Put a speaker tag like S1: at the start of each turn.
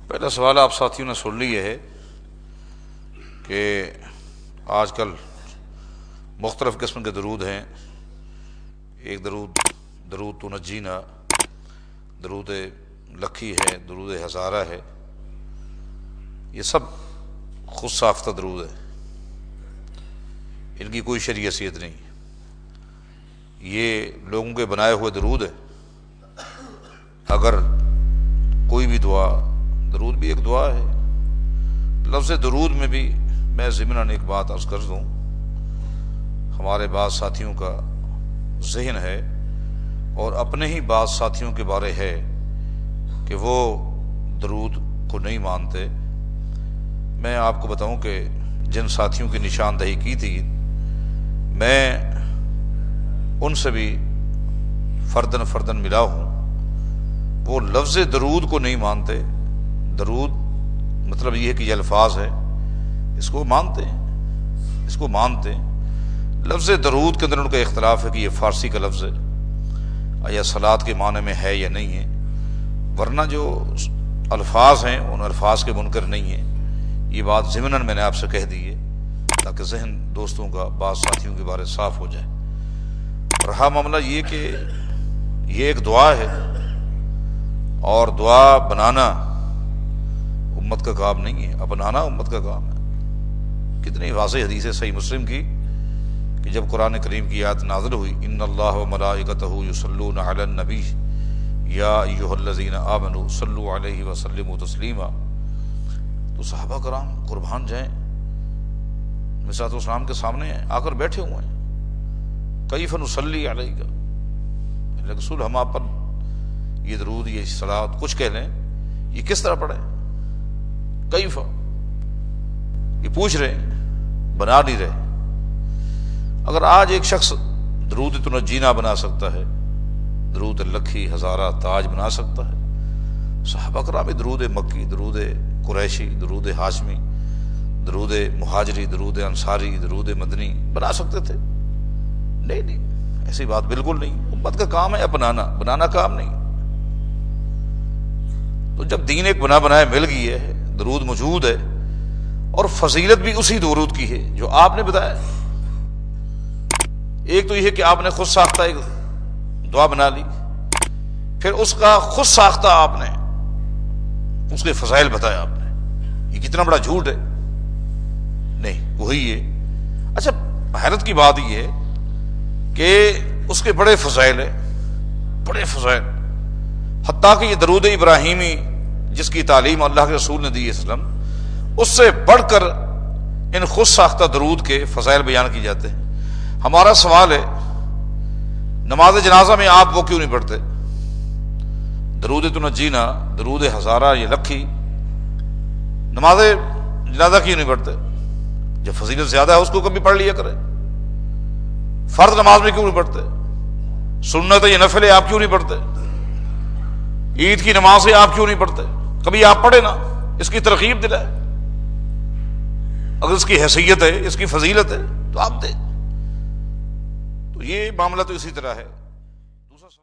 S1: پہلا سوال آپ ساتھیوں نے سن لی ہے کہ آج کل مختلف قسم کے درود ہیں. ایک درود تنجینا، درود لکھی ہے، درود ہزارہ ہے. یہ سب خود ساختہ درود ہے، ان کی کوئی شرعی حیثیت نہیں. یہ لوگوں کے بنائے ہوئے درود ہے. اگر کوئی بھی دعا، درود بھی ایک دعا ہے. لفظ درود میں بھی میں ضمناً ایک بات عرض کر دوں، ہمارے بعض ساتھیوں کا ذہن ہے اور اپنے ہی بعض ساتھیوں کے بارے ہے کہ وہ درود کو نہیں مانتے. میں آپ کو بتاؤں کہ جن ساتھیوں کی نشاندہی کی تھی، میں ان سے بھی فردن ملا ہوں. وہ لفظ درود کو نہیں مانتے. درود مطلب یہ ہے کہ یہ الفاظ ہے، اس کو مانتے ہیں، اس کو مانتے ہیں. لفظ درود کے اندر ان کا اختلاف ہے کہ یہ فارسی کا لفظ ہے یا صلاۃ کے معنی میں ہے یا نہیں ہے. ورنہ جو الفاظ ہیں ان الفاظ کے منکر نہیں ہیں. یہ بات ضمناً میں نے آپ سے کہہ دی ہے تاکہ ذہن دوستوں کا بعض ساتھیوں کے بارے صاف ہو جائے. رہا معاملہ یہ کہ یہ ایک دعا ہے اور دعا بنانا امت کا کام نہیں ہے، اپنانا امت کا کام ہے. کتنی واضح حدیث ہے صحیح مسلم کی کہ جب قرآن کریم کی آیت نازل ہوئی، ان اللہ و ملائکتہ یصلون علی النبی یا ایھا الذین آمنوا صلوا علیہ وسلموا تسلیما، تو صحابہ کرام قربان جائیں نبی صلی اللہ علیہ وسلم کے سامنے آ کر بیٹھے ہوئے ہیں. کیف نصلی علیک، رسول ہم آپ پر یہ درود، یہ صلاۃ کچھ کہہ لیں، یہ کس طرح پڑھیں؟ کیف، یہ پوچھ رہے ہیں، بنا نہیں رہے. اگر آج ایک شخص درود تنجینا بنا سکتا ہے، درود لکھی ہزارہ تاج بنا سکتا ہے، صحابہ کرام درود مکی، درود قریشی، درود ہاشمی، درود مہاجری، درود انصاری، درود مدنی بنا سکتے تھے؟ نہیں، ایسی بات بالکل نہیں. امت کا کام ہے اپنانا، بنانا کام نہیں. تو جب دین ایک بنا بنایا مل گئی ہے، درود موجود ہے اور فضیلت بھی اسی درود کی ہے جو آپ نے بتایا. ایک تو یہ ہے کہ آپ نے خود ساختہ ایک دعا بنا لی، پھر اس کا خود ساختہ آپ نے اس کے فضائل بتایا. آپ نے یہ کتنا بڑا جھوٹ ہے. نہیں، وہی ہے. اچھا، حیرت کی بات یہ ہے کہ اس کے بڑے فضائل ہیں، بڑے فضائل. حتیٰ کہ یہ درود ابراہیمی جس کی تعلیم اللہ کے رسول نے دی ہے وسلم، اس سے بڑھ کر ان خود ساختہ درود کے فضائل بیان کی جاتے ہیں. ہمارا سوال ہے، نماز جنازہ میں آپ وہ کیوں نہیں پڑھتے؟ درود تنجینا، درود ہزارہ، یہ لکھی، نماز جنازہ کیوں نہیں پڑھتے؟ جب فضیلت زیادہ ہے اس کو کبھی پڑھ لیا کرے. فرض نماز میں کیوں نہیں پڑھتے؟ سنت ہے، یہ نفل ہے، آپ کیوں نہیں پڑھتے؟ عید کی نماز ہے، آپ کیوں نہیں پڑھتے؟ کبھی آپ پڑھے نا، اس کی ترغیب دلائے. اگر اس کی حیثیت ہے، اس کی فضیلت ہے تو آپ دیں. تو یہ معاملہ تو اسی طرح ہے.